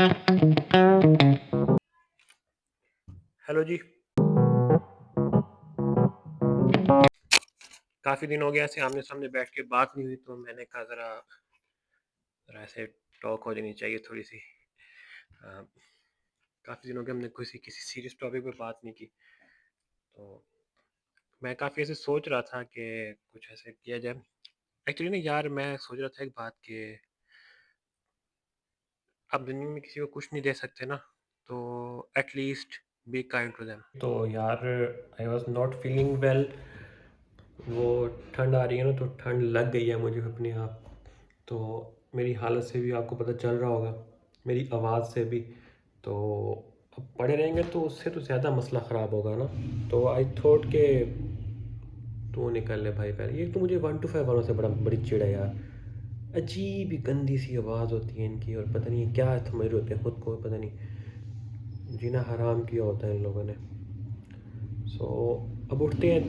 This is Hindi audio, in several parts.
हेलो जी। काफ़ी दिन हो गया ऐसे आमने सामने बैठ के बात नहीं हुई, तो मैंने कहा ज़रा ज़रा ऐसे टॉक हो जानी चाहिए थोड़ी सी। काफ़ी दिन हो गए हमने किसी किसी सीरियस टॉपिक पे बात नहीं की। तो मैं काफ़ी ऐसे सोच रहा था कि कुछ ऐसे किया जाए। एक्चुअली ना यार, मैं सोच रहा था एक बात कि आप दुनिया में किसी को कुछ नहीं दे सकते ना, तो at least be kind to them. तो यार, I was not feeling well. वो ठंड आ रही है ना, तो ठंड लग गई है मुझे अपने आप। तो मेरी हालत से भी आपको पता चल रहा होगा, मेरी आवाज़ से भी। तो अब पड़े रहेंगे तो उससे तो ज़्यादा मसला ख़राब होगा ना। तो आई थॉट के तू निकल ले भाई पहले। ये तो मुझे 1 to 5 वालों से बड़ी चिढ़ है यार। अजीब ही गंदी सी आवाज़ होती है इनकी, और पता नहीं क्या समझ रहे होते हैं खुद को, पता नहीं जीना हराम किया होता है इन लोगों ने। सो अब उठते हैं।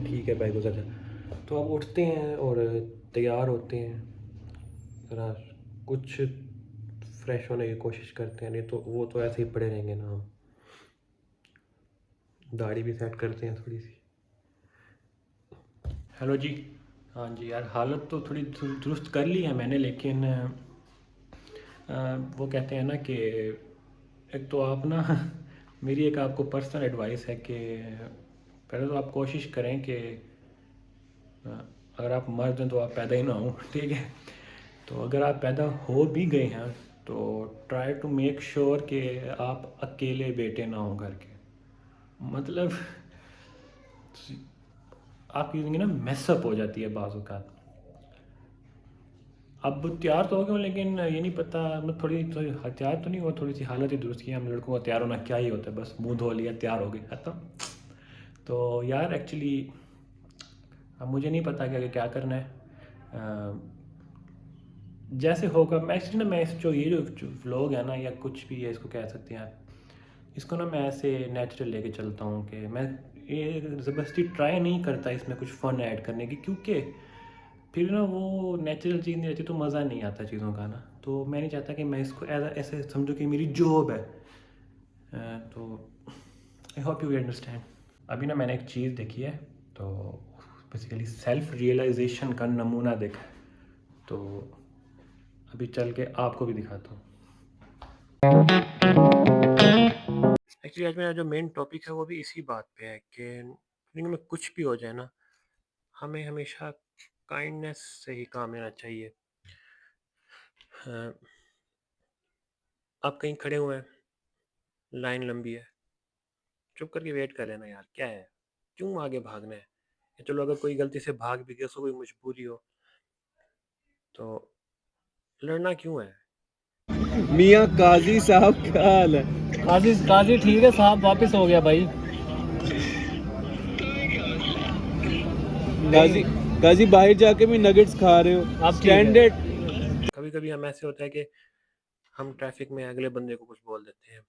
ठीक है भाई, गुजर जा। तो अब उठते हैं और तैयार होते हैं, ज़रा कुछ फ्रेश होने की कोशिश करते हैं, नहीं तो वो तो ऐसे ही पड़े रहेंगे ना हम। दाढ़ी भी सेट करते हैं थोड़ी सी। हेलो जी। हाँ जी यार, हालत तो थोड़ी दुरुस्त कर ली है मैंने, लेकिन वो कहते हैं ना कि एक तो आप ना मेरी एक आपको पर्सनल एडवाइस है कि पहले तो आप कोशिश करें कि अगर आप मर्द हैं तो आप पैदा ही ना हो, ठीक है। तो अगर आप पैदा हो भी गए हैं तो ट्राई टू मेक श्योर कि आप अकेले बेटे ना हो घर के। मतलब आपकी ज़िंदगी ना मैसअप हो जाती है बाज़ औक़ात। अब तैयार तो हो गए हो, लेकिन ये नहीं पता, मैं थोड़ी थोड़ी तैयार तो नहीं हुआ, थोड़ी सी हालत ही दुरुस्त की। हम लड़कों को तैयार होना क्या ही होता है, बस मुंह धो लिया तैयार हो गए खत्म। तो यार एक्चुअली अब मुझे नहीं पता कि आगे क्या करना है। जैसे होगा, मैं एक्चुअली ना, मैं इस जो व्लॉग है ना, या कुछ भी है इसको कह सकते हैं आप, इसको ना मैं ऐसे नेचुरल लेके चलता हूँ कि मैं ये ज़बरदस्ती ट्राई नहीं करता इसमें कुछ फ़न ऐड करने की, क्योंकि फिर ना वो नेचुरल चीज़ नहीं रहती तो मज़ा नहीं आता चीज़ों का ना। तो मैं नहीं चाहता कि मैं इसको ऐसे समझो कि मेरी जॉब है। तो आई होप यू अंडरस्टैंड। अभी ना मैंने एक चीज़ देखी है, तो बेसिकली सेल्फ रियलाइजेशन का नमूना देखा है। तो अभी चल के आपको भी दिखाता हूँ। एक्चुअली आज मेरा जो मेन टॉपिक है वो भी इसी बात पे है कि दुनिया में कुछ भी हो जाए ना, हमें हमेशा काइंडनेस से ही काम लेना चाहिए। आप कहीं खड़े हुए हैं, लाइन लंबी है, चुप करके वेट कर लेना यार, क्या है, क्यों आगे भागना है। या चलो अगर कोई गलती से भाग भी गया, उसको कोई मजबूरी हो, तो लड़ना क्यों है। मियाँ काजी साहब क्या हाल है? काजी काजी ठीक है साहब, वापस हो गया भाई। काजी नहीं, काजी बाहर जाके भी नगेट्स खा रहे हो, अब ठीक है। स्टैंडर्ड। कभी कभी हम ऐसे होता है कि हम ट्रैफिक में अगले बंदे को कुछ बोल देते हैं,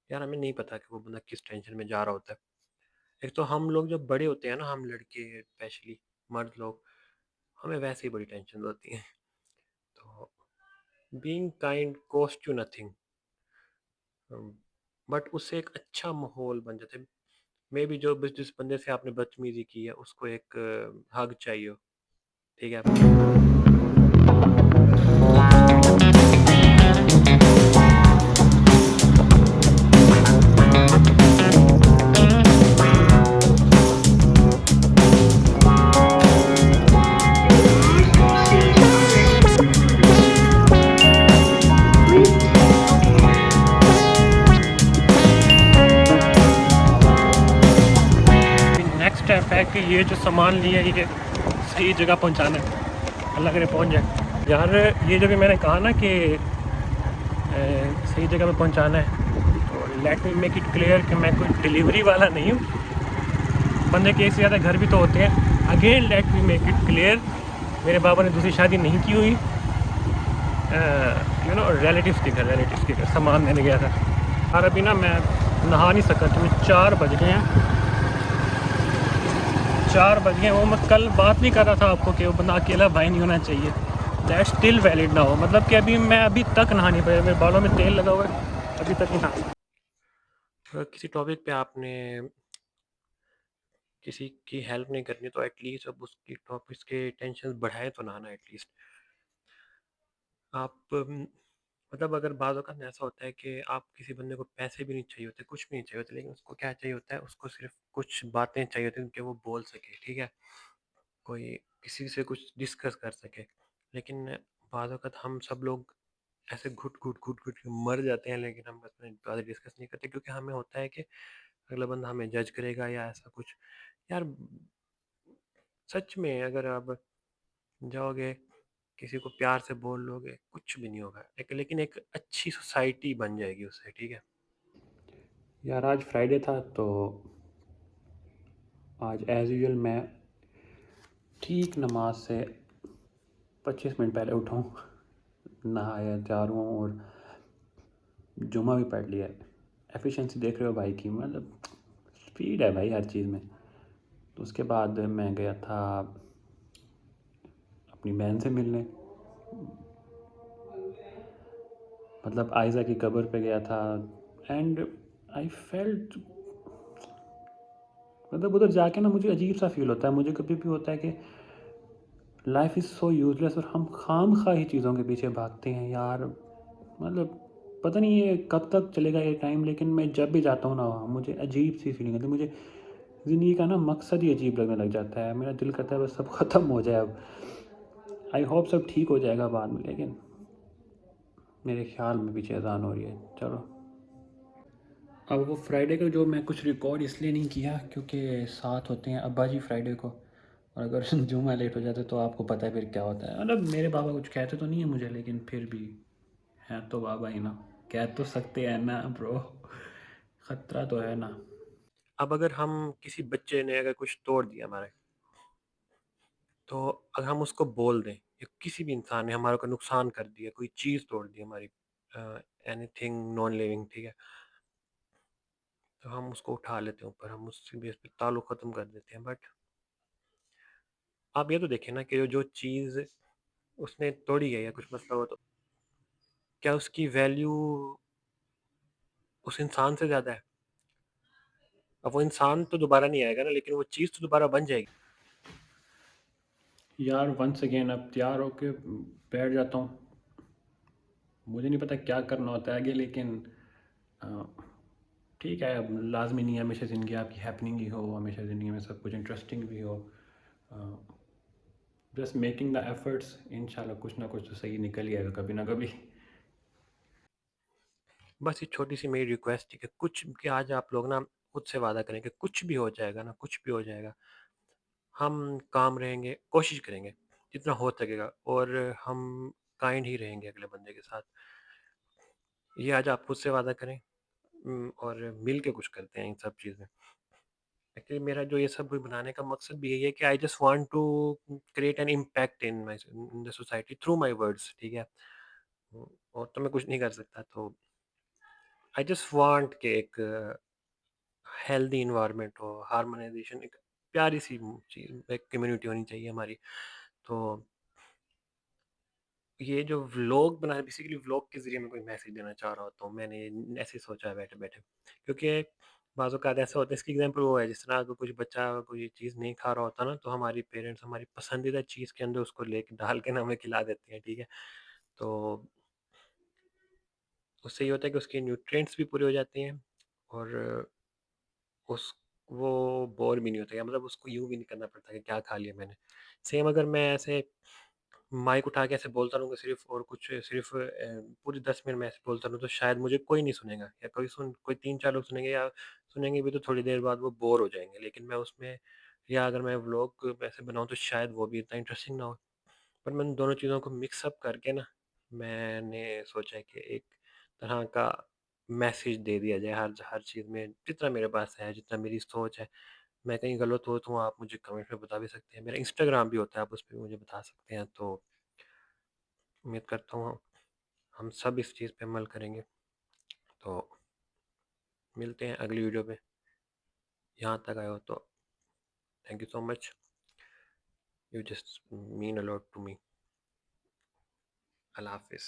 यार हमें नहीं पता कि वो बंदा किस टेंशन में जा रहा होता है। एक तो हम लोग जब बड़े होते हैं ना, हम लड़के स्पेशली, मर्द लोग, हमें वैसे ही बड़ी टेंशन होती है। तो being kind cost you nothing, but उससे एक अच्छा माहौल बन जाता है। मे बी जो जिस बंदे से आपने बदतमीजी की है उसको एक हग चाहिए हो, ठीक है। नेक्स्ट स्टेप है कि ये जो सामान लिया है ये सही जगह पहुंचाना है, अल्लाह करे पहुंच जाए। यार ये जो भी मैंने कहा ना कि सही जगह पे पहुंचाना है, तो let me make it clear कि मैं कोई डिलीवरी वाला नहीं हूँ। बंदे के एक से ज़्यादा घर भी तो होते हैं। Again let me make it clear, मेरे बाबा ने दूसरी शादी नहीं की हुई। यू नो, रिलेटिव्स के घर सामान देने गया था। और अभी ना मैं नहा नहीं सका, तो 4 बज गए हैं। 4 बज गए। वो मैं कल बात नहीं कर रहा था आपको कि वो बंदा अकेला भाई नहीं होना चाहिए। दैट स्टिल वैलिड ना हो, मतलब कि मैं अभी तक नहा नहीं पाया, मेरे बालों में तेल लगा हुआ है, अभी तक नहीं नहा। अगर किसी टॉपिक पे आपने किसी की हेल्प नहीं करनी तो एटलीस्ट अब उसकी टॉपिक्स के टेंशन बढ़ाए तो ना एटलीस्ट आप मतलब अगर बाज़ औक़ात ऐसा होता है कि आप किसी बंदे को पैसे भी नहीं चाहिए होते, कुछ भी नहीं चाहिए होता, लेकिन उसको क्या चाहिए होता है, उसको सिर्फ़ कुछ बातें चाहिए होती हैं कि वो बोल सके, ठीक है? कोई किसी से कुछ डिस्कस कर सके। लेकिन बाज़ औक़ात हम सब लोग ऐसे घुट-घुट के मर जाते हैं, लेकिन हम अपनी बातें डिस्कस नहीं करते क्योंकि हमें होता है कि अगला बंदा हमें जज करेगा या ऐसा कुछ। यार सच में अगर आप जाओगे, किसी को प्यार से बोल लोगे, कुछ भी नहीं होगा। लेकिन एक अच्छी सोसाइटी बन जाएगी उससे, ठीक है? यार आज फ्राइडे था तो आज एज़ यूजुअल मैं ठीक नमाज से 25 मिनट पहले उठा हूँ, नहाया तैयार हुआ और जुमा भी पढ़ लिया है। एफिशिएंसी देख रहे हो भाई की, मतलब स्पीड है भाई हर चीज़ में। तो उसके बाद मैं गया था अपनी बहन से मिलने, मतलब आयज़ा की कब्र पे गया था। एंड आई फेल्ट, मतलब उधर जाके ना मुझे अजीब सा फील होता है। मुझे कभी भी होता है कि लाइफ इज़ सो यूजलेस और हम खाम खा ही चीज़ों के पीछे भागते हैं यार। मतलब पता नहीं ये कब तक चलेगा ये टाइम, लेकिन मैं जब भी जाता हूँ ना वहाँ मुझे अजीब सी फीलिंग आती है। मुझे ज़िंदगी का ना मकसद ही अजीब लगने लग जाता है। मेरा दिल करता है बस सब ख़त्म हो जाए अब। आई होप सब ठीक हो जाएगा बाद में, लेकिन मेरे ख्याल में पीछे अजान हो रही है। चलो, अब वो फ्राइडे का जो मैं कुछ रिकॉर्ड इसलिए नहीं किया क्योंकि साथ होते हैं अब्बा जी फ्राइडे को, और अगर जुम्मा लेट हो जाता तो आपको पता है फिर क्या होता है। मतलब मेरे बाबा कुछ कहते तो नहीं है मुझे, लेकिन फिर भी हैं तो बाबा ही ना, कह तो सकते हैं ना ब्रो, खतरा तो है ना। अब अगर हम किसी बच्चे ने अगर कुछ तोड़ दिया हमारे, तो अगर हम उसको बोल दें या किसी भी इंसान ने हमारे को नुकसान कर दिया, कोई चीज़ तोड़ दी हमारी, एनीथिंग नॉन लिविंग, ठीक है, तो हम उसको उठा लेते हैं ऊपर, हम उससे बेस पे ताल्लुक़ ख़त्म कर देते हैं। बट आप ये तो देखिए ना कि जो चीज़ उसने तोड़ी है या कुछ मसला हो तो क्या उसकी वैल्यू उस इंसान से ज़्यादा है? अब वो इंसान तो दोबारा नहीं आएगा ना, लेकिन वो चीज़ तो दोबारा बन जाएगी। यार वंस अगेन अब तैयार होके बैठ जाता हूँ। मुझे नहीं पता क्या करना होता है आगे, लेकिन अ, ठीक है, अब लाज़मी नहीं है हमेशा ज़िंदगी आपकी हैपनिंग ही हो, हमेशा ज़िंदगी में सब कुछ इंटरेस्टिंग भी हो। जस्ट मेकिंग द एफर्ट्स, इंशाल्लाह कुछ ना कुछ तो सही निकल ही आएगा कभी ना कभी। बस ये छोटी सी मेरी रिक्वेस्ट है कि कुछ कि आज आप लोग ना खुद से वादा करें कि कुछ भी हो जाएगा ना, कुछ भी हो जाएगा, हम काम रहेंगे, कोशिश करेंगे जितना हो सकेगा, और हम काइंड ही रहेंगे अगले बंदे के साथ। ये आज आप खुद से वादा करें, और मिल के कुछ करते हैं इन सब चीज़ में। एक्चुअली मेरा जो ये सब बनाने का मकसद भी यही है कि I just want to create an impact in the society through my words, ठीक है? और तो मैं कुछ नहीं कर सकता, तो आई जस्ट वांट कि एक हेल्दी एनवायरनमेंट हो, हार्मोनाइजेशन, एक प्यारी सी चीज़, एक कम्युनिटी होनी चाहिए हमारी। तो ये जो व्लॉग बना है, बेसिकली व्लॉग के ज़रिए मैं कोई मैसेज देना चाह रहा होता हूँ। मैंने ऐसे ही सोचा है बैठे-बैठे। क्योंकि बाज़ औक़ात ऐसा होता है, इसकी एग्ज़ाम्पल वो है जिस तरह अगर कुछ बच्चा कोई चीज़ नहीं खा रहा होता ना, तो हमारी पेरेंट्स हमारी पसंदीदा चीज़ के अंदर उसको लेके डाल के ना हमें खिला देती हैं, ठीक है? तो उससे ये होता है कि उसके न्यूट्रिएंट्स भी पूरे हो जाते हैं, और उस वो बोर भी नहीं होता है, मतलब उसको यूँ भी नहीं करना पड़ता कि क्या खा लिया मैंने। सेम अगर मैं ऐसे माइक उठा के ऐसे बोलता रहूँगा सिर्फ़, और कुछ सिर्फ़ पूरे 10 मिनट मैं ऐसे बोलता रहूँ तो शायद मुझे कोई नहीं सुनेगा, या कोई 3-4 लोग सुनेंगे, या सुनेंगे भी तो थोड़ी देर बाद वो बोर हो जाएँगे। लेकिन मैं उसमें, या अगर मैं व्लॉग ऐसे बनाऊँ तो शायद वो भी इतना इंटरेस्टिंग ना हो। पर मैंने दोनों चीज़ों को मिक्स अप करके ना, मैंने सोचा है कि एक तरह का मैसेज दे दिया जाए हर हर चीज़ में, जितना मेरे पास है, जितना मेरी सोच है। मैं कहीं गलत हो तो आप मुझे कमेंट में बता भी सकते हैं। मेरा इंस्टाग्राम भी होता है, आप उस पे भी मुझे बता सकते हैं। तो उम्मीद करता हूँ हम सब इस चीज़ पे अमल करेंगे। तो मिलते हैं अगली वीडियो में। यहाँ तक आए हो तो thank you so much. You just mean a lot to me. Allah हाफिज़।